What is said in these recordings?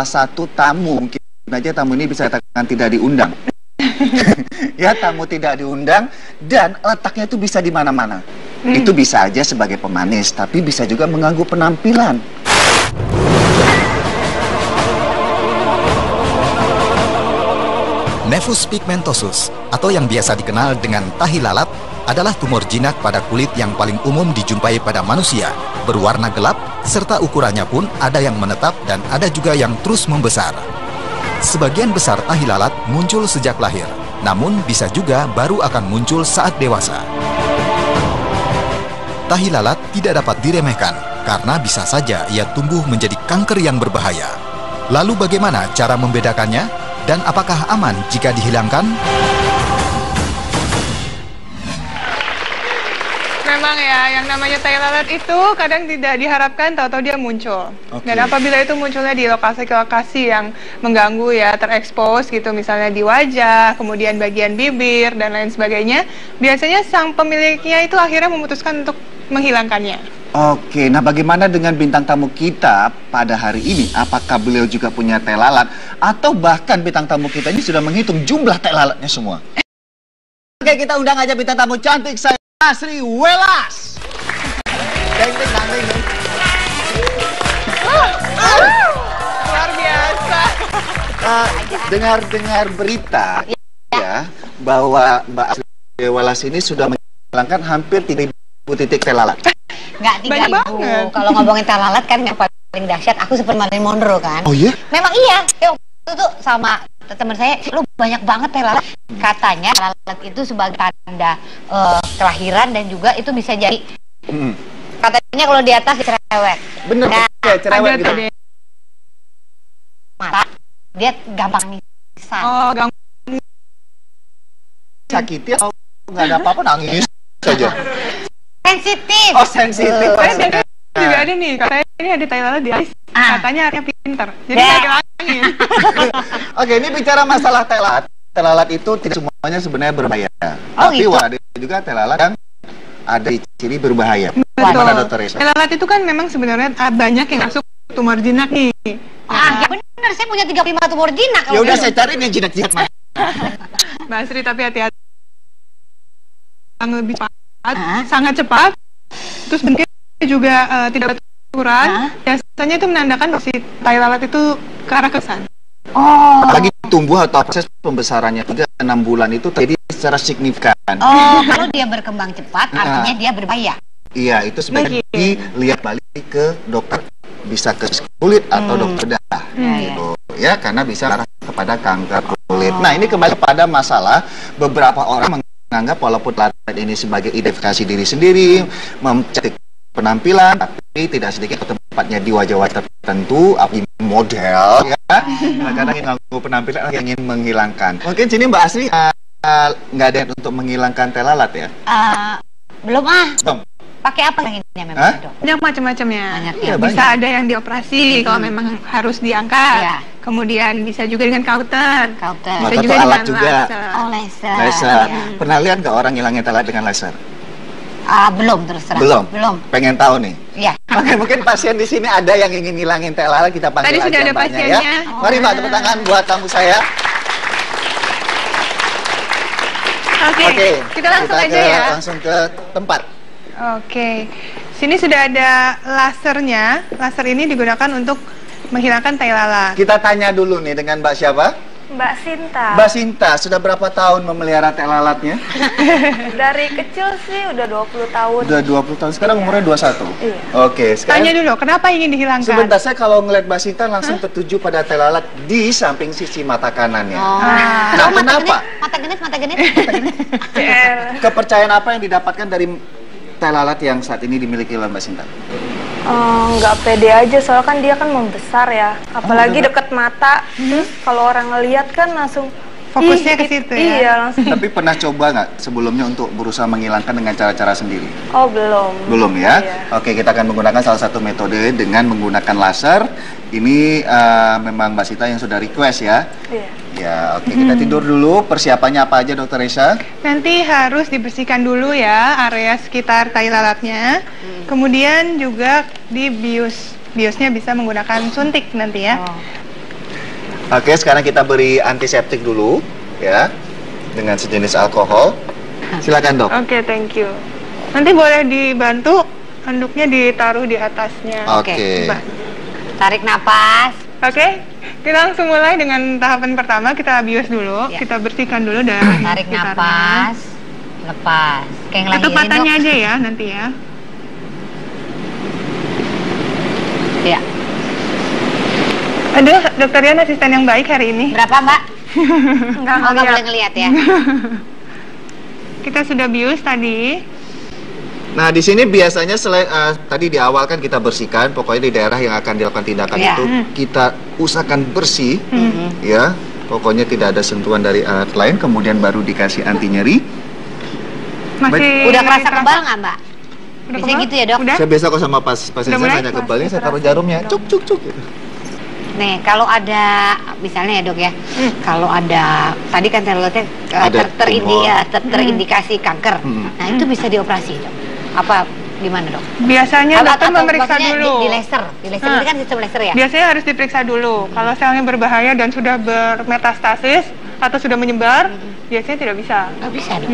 satu tamu, mungkin aja tamu ini bisa dikatakan tidak diundang. Ya, tamu tidak diundang dan letaknya itu bisa di mana-mana. Itu bisa aja sebagai pemanis, tapi bisa juga mengganggu penampilan. Nevus pigmentosus, atau yang biasa dikenal dengan tahi lalat, adalah tumor jinak pada kulit yang paling umum dijumpai pada manusia, berwarna gelap, serta ukurannya pun ada yang menetap dan ada juga yang terus membesar. Sebagian besar tahi lalat muncul sejak lahir, namun bisa juga baru akan muncul saat dewasa. Tahi lalat tidak dapat diremehkan, karena bisa saja ia tumbuh menjadi kanker yang berbahaya. Lalu bagaimana cara membedakannya? Dan apakah aman jika dihilangkan? Memang ya, yang namanya tai lalat itu kadang tidak diharapkan tahu-tahu dia muncul. Dan apabila itu munculnya di lokasi-lokasi yang mengganggu ya, terekspos gitu, misalnya di wajah, kemudian bagian bibir, dan lain sebagainya, biasanya sang pemiliknya itu akhirnya memutuskan untuk menghilangkannya. Oke, nah bagaimana dengan bintang tamu kita pada hari ini? Apakah beliau juga punya tai lalat? Atau bahkan bintang tamu kita ini sudah menghitung jumlah tai lalatnya semua? Oke, kita undang aja bintang tamu cantik saya, Asri Welas. Luar biasa. Dengar berita ya bahwa Mbak Asri Welas ini sudah menghilangkan hampir 3.000 titik tai lalat. Nggak 3.000. Kalau ngomongin tai lalat kan yang paling dahsyat aku seperti Marilyn Monroe kan. Oh iya? Memang iya. Itu tuh sama teman saya, lu banyak banget tai lalat. Katanya tai lalat itu sebagai tanda kelahiran dan juga itu bisa jadi katanya kalau di atas cerewet. Bener, nah, ya, cerewet gitu. Mata dia gampang nisan. Oh, gampang sakiti atau nggak ada apa-apa nangis saja. Sensitif. Oh, sensitif. Juga ada nih, katanya ini ada tai lalat di alis. Katanya artinya pintar. Jadi nggak hilangin. Oke, ini bicara masalah tai lalat. Tai lalat itu tidak semuanya sebenarnya berbahaya. Oh, tapi gitu. ada juga tai lalat yang ada ciri berbahaya. Betul. Gimana, Dokter Reza? Tai lalat itu kan memang sebenarnya banyak yang masuk tumor jinak nih. Ya benar, saya punya 35 tumor jinak. Ya udah, saya cari yang jinak-jinak mana. Mbak Sri, tapi hati-hati. Yang lebih cepat, sangat cepat. Terus bentuknya juga tidak beraturan. Biasanya itu menandakan si tai lalat itu ke arah kesan. Oh. Lagi tumbuh atau proses pembesarannya 3-6 bulan itu terjadi secara signifikan. Oh, kalau dia berkembang cepat, artinya dia berbahaya. Iya, itu sebenarnya dilihat balik ke dokter. Bisa ke kulit atau dokter bedah. Gitu. Ya, karena bisa arah kepada kanker kulit. Nah, ini kembali pada masalah beberapa orang menganggap walaupun lalat ini sebagai identifikasi diri sendiri, mencetik penampilan, tapi tidak sedikit tempatnya di wajah-wajah tertentu, apalagi model, ya. Kadang-kadang ingin mengganggu penampilan, ingin menghilangkan. Mungkin sini Mbak Asri nggak ada untuk menghilangkan tai lalat ya? Belum Belum. Pakai apa yang ini memang, Dok? Banyak macam-macamnya. Iya, bisa ada yang dioperasi kalau memang harus diangkat. Iya. Kemudian bisa juga dengan kauter. Kauter. Bisa Atau juga alat dengan juga. laser. Oh, laser. Laser. Ya. Pernah lihat nggak orang ngilangin tai lalat dengan laser? Belum terus terang. Belum. Pengen tahu nih. Iya. Oke, mungkin pasien di sini ada yang ingin ngilangin tai lalat, kita panggil Tadi aja sudah ada mbaknya, pasiennya. ya. Mari Mbak, tepuk tangan buat tamu saya. Oke, kita langsung aja ya. Langsung ke tempat. Oke, sini sudah ada lasernya. Laser ini digunakan untuk menghilangkan tai lalat. Kita tanya dulu nih dengan Mbak siapa? Mbak Sinta. Mbak Sinta, sudah berapa tahun memelihara tai lalatnya? Dari kecil sih udah 20 tahun. Udah 20 tahun, sekarang umurnya 21? Iya. Oke, sekarang Tanya dulu, kenapa ingin dihilangkan? sebentar, saya kalau ngeliat Mbak Sinta langsung tertuju pada tai lalat di samping sisi mata kanannya. Nah, kenapa? Mata genit. Kepercayaan apa yang didapatkan dari tai lalat yang saat ini dimiliki oleh Mbak Sinta? Nggak pede aja, soalnya kan dia kan membesar ya. Apalagi deket mata. Terus kalau orang ngeliat kan langsung Fokusnya ke situ ya? Iya, langsung. Tapi pernah coba nggak sebelumnya untuk berusaha menghilangkan dengan cara-cara sendiri? Oh, belum. Belum ya? Iya. Oke, kita akan menggunakan salah satu metode dengan menggunakan laser. Ini memang Mbak Sinta yang sudah request ya? Iya. Ya, oke, kita tidur dulu. Persiapannya apa aja, Dokter Reza? Nanti harus dibersihkan dulu ya area sekitar tai lalatnya. Kemudian juga dibius. Biusnya bisa menggunakan suntik nanti ya. Oke, sekarang kita beri antiseptik dulu, ya, dengan sejenis alkohol. Silakan dok. Oke, thank you. Nanti boleh dibantu handuknya ditaruh di atasnya. Oke. Coba. Tarik napas. Oke, kita langsung mulai dengan tahapan pertama. Kita bius dulu, Ya. kita bersihkan dulu darah. Tarik napas. Lepas. Kayak Tutup ngelahirin, matanya Dok. aja ya nanti ya. Ya. Aduh, dokter Rian asisten yang baik hari ini. Berapa, Mbak? Enggak Oh, nggak boleh ngelihat ya. Kita sudah bius tadi. Nah, di sini biasanya tadi di awal kan kita bersihkan, pokoknya di daerah yang akan dilakukan tindakan Ya. itu kita usahakan bersih, ya. Pokoknya tidak ada sentuhan dari alat lain, kemudian baru dikasih anti nyeri. Masih Udah kerasa kebal nggak, Mbak? Udah Bisa kebal? gitu ya, Dok? Udah? Saya biasa kok sama pasien Udah saya mulai? nanya kebalnya, saya Masih taruh terasa. jarumnya, cuk cuk cuk. Gitu. Nih, kalau ada misalnya ya, Dok ya. Kalau ada tadi kan terlihatnya Ada tumor. terindikasi kanker. Nah, itu bisa dioperasi, Dok. Apa gimana, Dok? Biasanya dokter memeriksa maksudnya dulu. Di laser. Di laser ini kan sistem laser ya? Biasanya harus diperiksa dulu. Kalau selnya berbahaya dan sudah bermetastasis atau sudah menyebar, biasanya tidak bisa. Nggak bisa, Dok.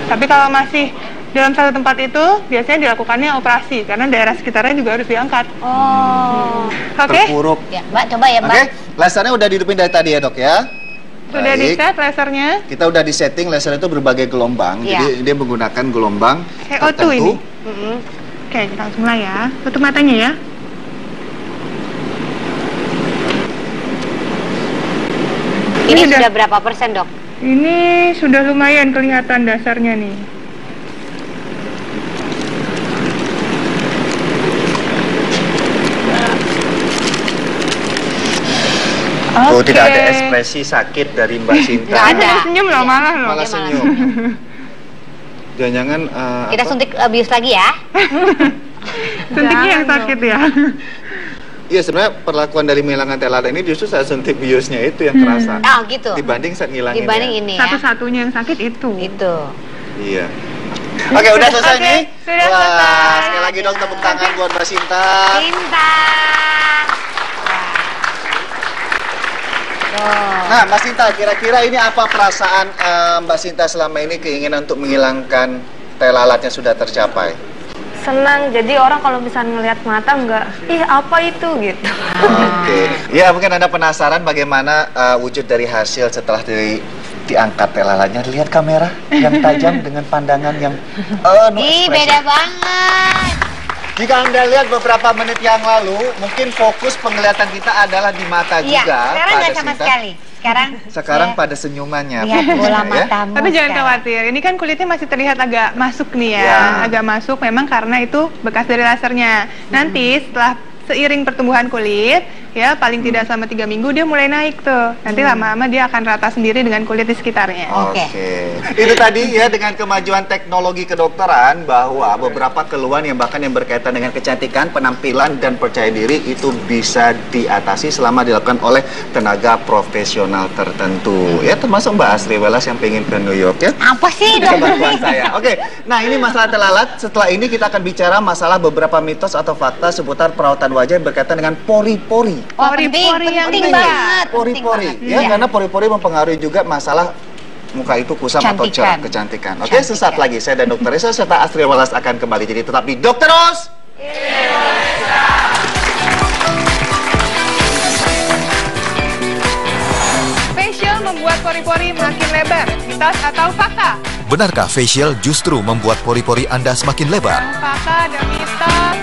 Tapi kalau masih dalam satu tempat itu, biasanya dilakukannya operasi karena daerah sekitarnya juga harus diangkat. Oh. Oke? Terpuruk. Ya, Mbak, coba ya, Mbak. Oke, lasernya udah dihidupin dari tadi ya dok ya. Sudah Baik. di-set lasernya. Kita udah disetting laser itu berbagai gelombang, Iya. jadi dia menggunakan gelombang CO2 tertentu. ini. Oke, kita langsung mulai ya. Tutup matanya ya. Ini Ini sudah berapa persen, Dok? Ini sudah lumayan kelihatan dasarnya nih. Oh, tidak ada Oke. ekspresi sakit dari Mbak Sinta. Nggak ada. Dia senyum loh, malah loh. Malah Dia malah senyum. Jangan-jangan Kita suntik bius lagi ya. Suntiknya yang sakit ya. Iya, sebenarnya perlakuan dari menghilangkan telat ini justru saat suntik biusnya itu yang kerasa. Oh, gitu. Dibanding saat ngilangin. Dibanding ini ya. Satu-satunya yang sakit itu. Itu. Iya. Oke, udah selesai Oke, nih. sudah Wah, selesai. sekali lagi dong tepuk tangan buat Mbak Sinta. Cinta. Nah, Mbak Sinta, kira-kira ini apa perasaan Mbak Sinta selama ini keinginan untuk menghilangkan telalatnya sudah tercapai? Senang, jadi orang kalau misalnya ngelihat mata nggak, ih apa itu gitu. Oke. Ya, mungkin Anda penasaran bagaimana wujud dari hasil setelah diangkat telalatnya. Lihat kamera yang tajam dengan pandangan yang no Ih, expression. beda banget. Jika Anda lihat beberapa menit yang lalu, mungkin fokus penglihatan kita adalah di mata Iya, juga. sekarang pada nggak sama Sinta. sekali. Sekarang saya pada senyumannya. lihat bola fokusnya, ya. matamu. Tapi jangan sekarang. khawatir, ini kan kulitnya masih terlihat agak masuk nih ya. Ya. Agak masuk memang karena itu bekas dari lasernya. Nanti setelah seiring pertumbuhan kulit, ya paling tidak selama 3 minggu dia mulai naik tuh. Nanti lama-lama dia akan rata sendiri dengan kulit di sekitarnya. Oke. Itu tadi ya dengan kemajuan teknologi kedokteran bahwa beberapa keluhan yang bahkan yang berkaitan dengan kecantikan, penampilan dan percaya diri itu bisa diatasi selama dilakukan oleh tenaga profesional tertentu. Ya termasuk Mbak Asri Welas yang pengen ke New York ya. Apa sih, Dengan Dok? bantuan saya. Oke, nah ini masalah telalat. Setelah ini kita akan bicara masalah beberapa mitos atau fakta seputar perawatan wajah yang berkaitan dengan pori-pori. Oh, penting, Pori-pori yang penting tinggi. banget. Pori-pori, penting ya banget. karena pori-pori mempengaruhi juga masalah muka itu kusam atau cerah, Kecantikan. kecantikan. Oke, sesaat lagi saya dan Dr. Reza serta Astri Welas akan kembali. Jadi tetap di Dokter Os. Facial membuat pori-pori makin lebar. Mitos atau fakta? Benarkah facial justru membuat pori-pori Anda semakin lebar? Fakta dan mitos.